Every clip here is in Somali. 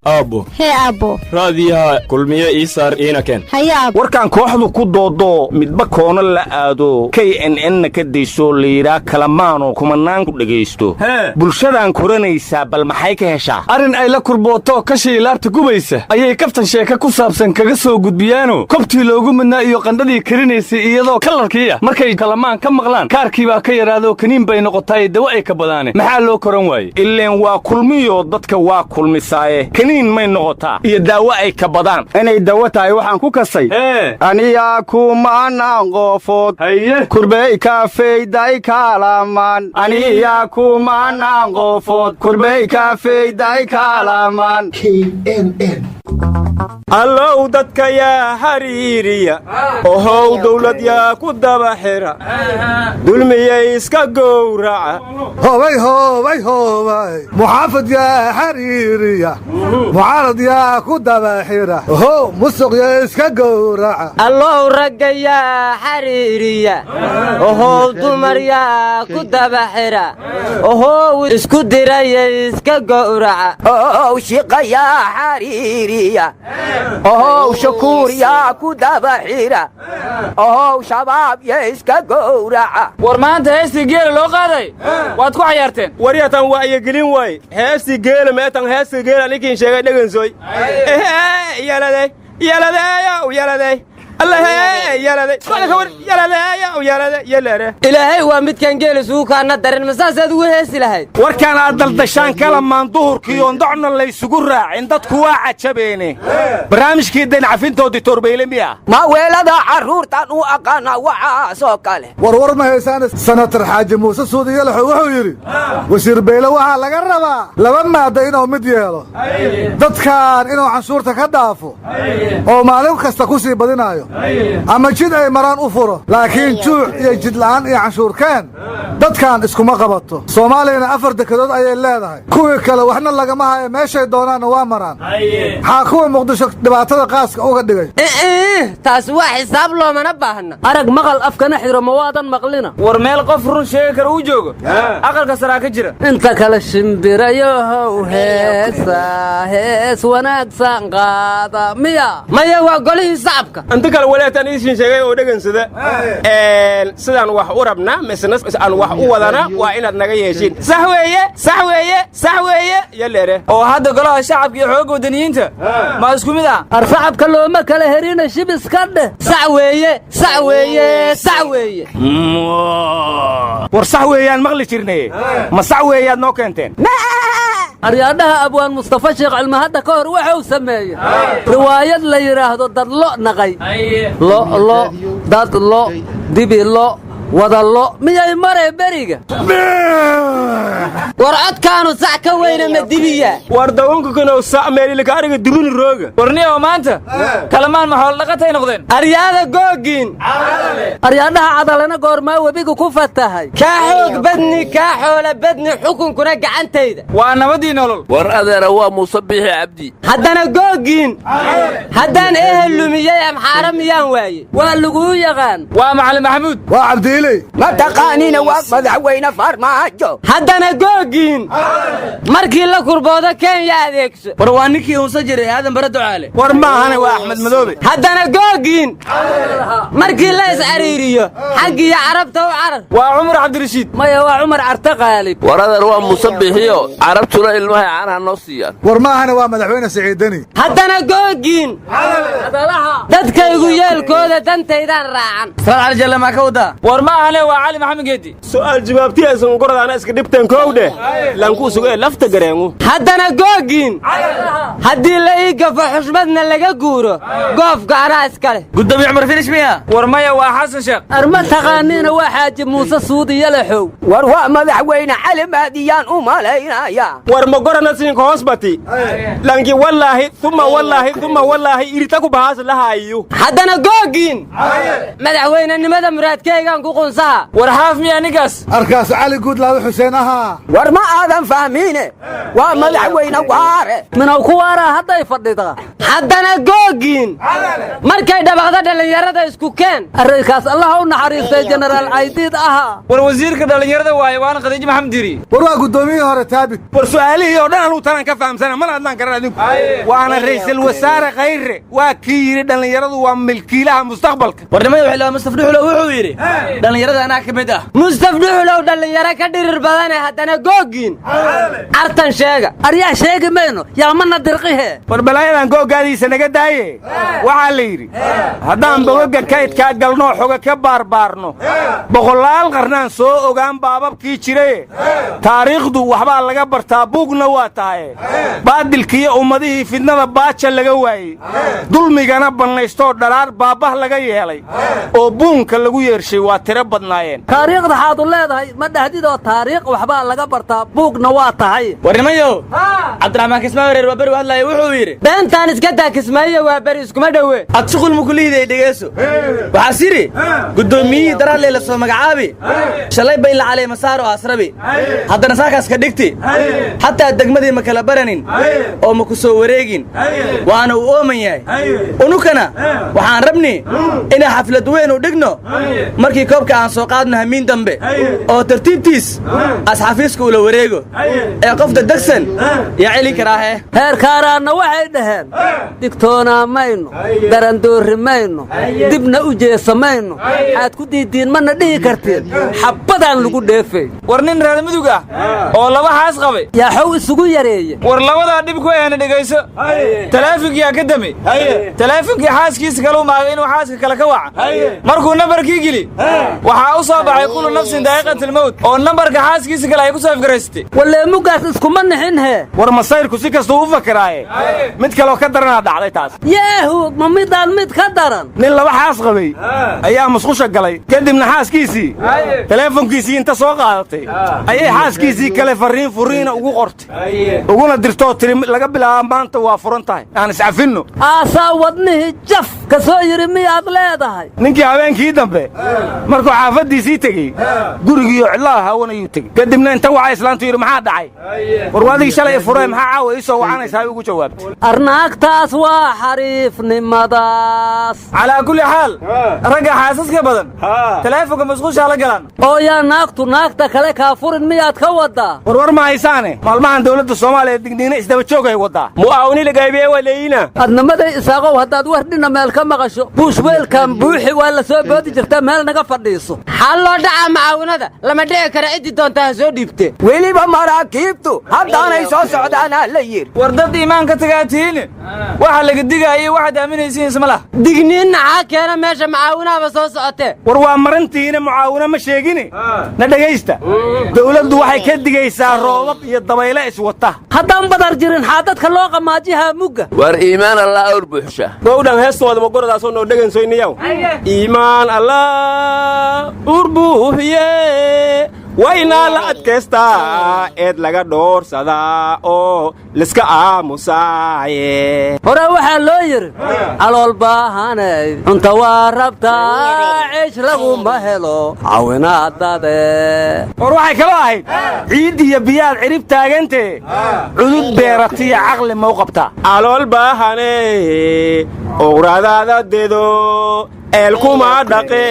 أبو هي أبو راديها كل مية إيسار إينا كان هيا أبو warkaan kooxdu ku doodo midba koona la aado KNN ka deyso liira kalamaano kumanaan ku dhageysto bulshadan koranaysa bal maxay ka heshaa arin ay la kurbooto ka shiilaarta gubaysa ayay kaftan sheeka ku saabsan kaga soo gudbiyaano kobtii loogu midnaa iyo qandhadii karinaysay iyadoo kalarkiiya markay kalamaan ka maqlaan kaarkii baa ka yaraado kaniin bay noqotay dawo ay ka badaane maxaa loo koran waayey ileen waa kulmiyo dadka waa kulmisaaye may noqotaa iyo daawo ay ka badaan inay dawo tahay waxaan ku kasay aniya kumanaan qofood kurbey kaafeyday kalamaan aniya kumanaan qofood kurbey kaafeyday kalamaan KNN allow dadka yaa xariiriya ohow dawlad yaa ku daba xira dulmiyay iska gowraca hobay muxaafad yaa xariiriya mucaarad yaa ku daba xira ohow musuq yaa iska gowraca allow ragga yaa xariiriya ohow dumar yaa ku daba xira ohow isku diraya iska gowraca ohow shiqa yaa xariiriya ohow shakuur yaa ku daba xira ohow shabaab yaa iska gowraca war maanta heestii geela loo qaaday waad ku cayaarteen waryatan waa iyo gelin waay heestii geela meetan heestii geela ninkiin sheegay dhagansoy yaladay ilaahay waa midkan geel isugu kaana darin masaasaad ugu heesi lahayd warkaan aad daldashaan kalamaan duhurkiiyo ndocna laysugu raacin dadku waa cajabeene barnaamijkii dayncafintoodii torbeyle miya ma weelada carruurtan u aqaana waxaasoo kale warwar ma haysaan sanatar xaaji muuse suudiyalaxo wuxuu yidhi wasiir beyle waxaa laga rabaa laba maadda inuu mid yeelo dadkan inuu canshuurta ka dhaafo oo maalin kasta ku sii badinayo ama jid ay maraan u furo laakiin juuc iyo jidla'aan iyo canshuurkeen dadkan iskuma qabato soomaaliyana 4 dekedood ayay leedahay kuwii kale waxna lagama hayo meeshay doonaanna waa maraan maxaa kuwa muqdisho dhibaatada qaaska uga dhigay taas waa xisaab loomana baahna arag maqal afkana xiro ma waadan maqlina war meel qof run sheegi kara uu joogo aqalka saraa ka jira inta kale shimbirayow hees wanaagsan qaada maya waa golihii sacabka kale walaatan idin sheegay oo dhagansada sidaan wax u rabna misna aan wax u wadana waa inaad naga yeeshin sax weeye yaleere oo hadda golaha shacabka iyo xoog wadaniyiinta ma isku mid ah arshacabka looma kala herina shibis ka dheh sax weeye war sax weeyaan maqli jirnay ma sax weeyaad noo keenteen aryaadhaha abwaan mustafa sheekh cilmi hadda ka hor wuxuu sameeyey riwaayad la yidhaahdo dad lo naqay lo dad lo dibi lo wada lo miyay maray beriga war codkaanu sac ka weyna ma dibiya war dawanku kanoo sac meelilka ariga dibini rooga warniyo maanta kalamaan ma xoolo dhaqatay noqdeen aryaada googin aryaadhaha cadalana goormaa webiga ku fatahay kaa xoog badni kaa xoola badni xukunkuna gacantayda waa nabadii nolol war adeera waa muuse biixi cabdi haddana googin haddaan ehel lumiyey amxaara miyaan waaye waa laguu yaqaan waa macalin maxamuud waa cabdiiley ma taqaaniina waa madaxweyne farmaajo haddana googin markii la kurboodo kenya adeegso war waa ninkii unsa jiray aadan bare ducaale war maahane waa axmed madoobe haddana googin markii la iscariiriyo xaggiyo carabta u carar waa cumar cabdirashiid maya waa cumar carte qaalib war adeer waa muuse biixiyo carabtuna ilmahay caanaha noo siiyaan war maahane waa madaxweyne siciidani haddana googin dadkaygu yeelkooda dantaydaan raacan salaad cali jalle maa ka wadaa war maahane waa cali maxamed geedi su'aal jawaabtiisan qoradaana iska dhibteen koowdhe lankuu sugay lafta gareengu haddana googin haddii la ii gafo xushmadna laga guuro goofka anaa iskale gudoomiye cumar finish miya war maya waa xasan sheekh arma taqaaniina waa xaaji muuse suudiyalaxow war waa madaxweyne cali maadiyaan u malaynaya war ma gorana siinka hoos bati lanki wallaahi uma wallaahi irita ku bahaas lahaayo haddana googin madaxweynenimada muraadkeygaan ku qunsaha war xaaf miya ninkaas arkaas cali guudlaawe xuseen ahaa war ma aadan fahmiine waa madaxweyne waare minow ku waaraa hadday fadhidaa haddana googiin markay dhabaqda dhallinyarada isku keen arrinkaas allah u naxariistay jenaraal caydiid ahaa war wasiirka dhallinyarada waaye waana khadiijo maxamed diiri war waa guddoomiyihii hore taabit war su'aalihii oo dhan anuu tanan ka fahamsana mana hadlaan karan adinku waana ra'iisul wasaare khayre waa kii yidhi dhallinyaradu waa milkiilaha mustaqbalka warnimada xilaa Mustafa Dhuxulow wuxuu yidhi dhallinyarada anaa ka mid ah Mustafa Dhuxulow dhallinyaro ka dhirir badane haddana googiin artan sheega aryaa sheegi mayno yaa mana dirqihe war balaayadan googaadiisa naga daaye waxaa la yidhi haddaan bogoga kaydkaa galnoo xoga ka baarbaarno boqolaal qarnaan soo ogaan baababkii jiraye taariikhdu waxbaa laga bartaa buugna waa tahaye baadilkiiyo ummadihii fidnada baaja laga waayey dulmigana bannaystoo dhalaar baabah laga yeelay oo buunka lagu yeershay waa tiro badnaayeen taariikhda xaad u leedahay ma dhahdidoo taariikh waxbaa laga bartaa buugna waa tahay warnimayo cabdiraxmaan kismaayo reer waa beri u hadlaaya wuxuu yidhi beentaan iska daa kismaayo waa beri iskuma dhowe ad shuqul mukulihiday dhegeyso waxaas yidhi guddoomiyihii daraaley la soo magacaabi shalay bay la calay masaaro asrabi haddana saakaas ka dhigti xataa degmadii ma kala baranin oo ma ku soo wareegin waana uu ooman yahay unukana waxaan rabni inaan xaflad weyn u dhigno markii koobka aan soo qaadno hamiin dambe oo tartiibtiis asxafiiska ula wareego ee qofta degsan yaa celin karaahe heerkaaraanna waxay dhaheen digtoonaa mayno darandoorri mayno dibna u jeesa mayno xaad ku diiddiin mana dhihi kartiin xabbadaan lagu dheefay war nin reer mudug ah oo laba xaas qabay yaa xow isugu yareeye war labadaa dhib ku eena dhegayso taleefonkiyaa ka dami taleefonkii xaaskiisa kale u maagay inuu xaaska kale ka waca markuu nambarkii geli waxaa u soo baxay kullu nafsin daa'iqatilmawt oo nambarka xaaskiisa kale ay ku soo afgaraysatay waleemugaas iskuma nixin hee war masayrku si kastuu u fakaraaye mid kaloo ka daranaa dhacday taas yeehu ma midaan mid ka daran nin laba xaas qabay ayaa musqusha galay kadibna xaaskiisii taleefonkiisii inta soo qaadatay ayay xaaskiisii kale farriin furiina ugu qortay uguna dirtoo tiri laga bilaaba maanta waa furan tahay aan iscafinno aasaa wadnihii jaf ka soo yidhi miyaad leedahay ninkii habeenkii dambe markuu xaafaddiisii tegey gurigiiyo cidlaha hawanayuu tegey kadibna inta wacay islaantu yidhi maxaa dhacay war waadigii shalay furee maxaa caawa ii soo wacanaysaa ay ugu jawaabtay arnaagtaas waa xariifnimadaas calaa kulli xaal ragga xaasaska badan taleefonka musqushaa la galaan oo yaa naagtu naagta kale kaa furin miyaad ka waddaa war ma haysaane maalmahan dawladda soomaaliya digniina isdaba joogay waddaa mu'aawini lagaybiye waleeyina adnimaday isaaqow haddaad wardhina meel ka maqasho buushweelkan buuxi waa la soo boodi jirta meel naga fadhiiso xal loo dhacaa macaawinada lama dhici kara ciddi doonta ha soo dhiibte weliba maraakiibtu haddaanay soo socdaanaa la yidhi war dad iimaan ka tagaa tihiin waxa laga digaayo waxaad aaminaysiin isma lah digniin naxaa keena meesha macaawinaaba soo socotee war waa marantiina mucaawino ma sheegine na dhegaysta dawladdu waxay ka digaysaa roobab iyo dabayle iswata haddaan badar jirin xaadadka loo qamaajihaa mugga war iimaan allah awr buuxsha gowdhan heestooda magoradaasoo noo dhegansoyniyaw iimaan allah urbuuhiye waynaa la adkaystaa eed laga dhoorsadaa oo liska aamusaaye hore waxaa loo yidhi calool baahanay cunta waa rabtaa ciish laguma helo cawinaadade war waxay kaloo ahayd ciid iyo biyaad cirib taagantee cudud beeratiya caqli mau qabtaa calool baahane owradaada dedo eelkuma dhaqe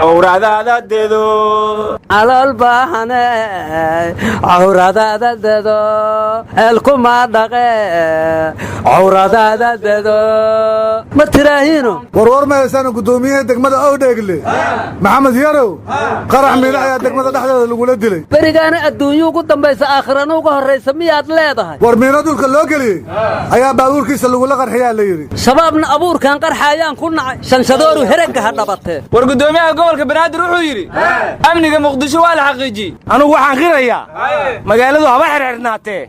owradaada dedo calool baahane cawradaada dedo eelkuma dhaqe cawradaada dedo ma tiraahiino warwar mahaysana guddoomiyaha degmada owdheegle maxamed yarow qarax miidha ayaa degmada dhexdeeda lagula dilay berigaana adduunyuu ugu dambaysa aakhirana uga horraysa miyaad leedahay war miino dhulka loo geliyey ayaa baabuurkiisa lagula qarxiyaa la yidhi shabaabna abuurkan qarxaayaan ku nacay shanshadooru heragga ha dhabatee war guddoomiyaha gobolka banaadir wuxuu yidhi amniga muqdisho waa la xaqiijiyey anugu waxaan qirayaa magaaladu haba xerxernaatee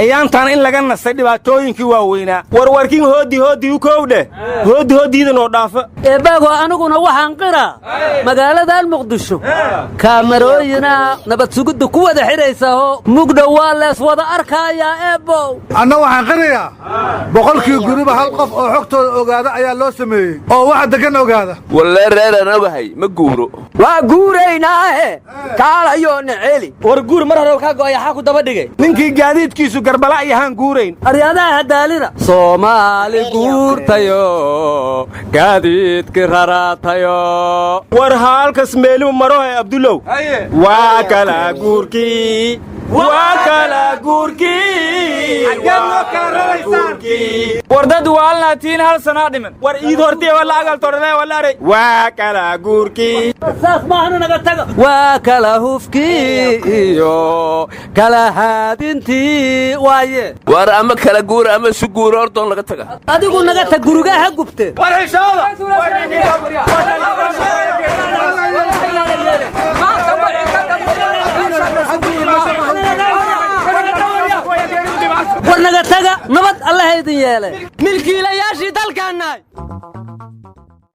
ayaantan in laga nastay dhibaatooyinkii waaweynaa warwarkin hooddi u koowdhe hooddiidanoo dhaafa eebaago aniguna waxaan qiraa magaaladan muqdisho kaamarooyina nabad sugidda ku wada xidhaysahoo mugdhow waa lees wada arkaayaa eebbow anna waxaan qirayaa boqolkii guriba hal qof oo xogtooda ogaada ayaa loo sameeyey oo wax waxaa degan ogaada wallee reeraan ogahay ma guuro waa guuraynaahe kaalayo neceli war guur mar hore kaa go'ay xaa ku daba dhigay ninkii gaadiidkiisu garbala yahaan guurayn aryadaha hadaalina soomaali guurtayo gaadiidkii raraatayo war haalkas meelimu marohe abdulow waa kala guurkii waa kala guurkii war dad waalnaatiin hal sanaa dhiman war iid hortee wala agal todhane wala aray waa kala guurkii saas maahanu naga taga waa kala hufkii iyo kala haadintii waaye war ama kala guura ama isu guura hortoon laga taga adigu naga tag gurigaa ha gubteen war xishooda war naga taga nabad allaha idin yeele milkiilayaashii dalkaannahay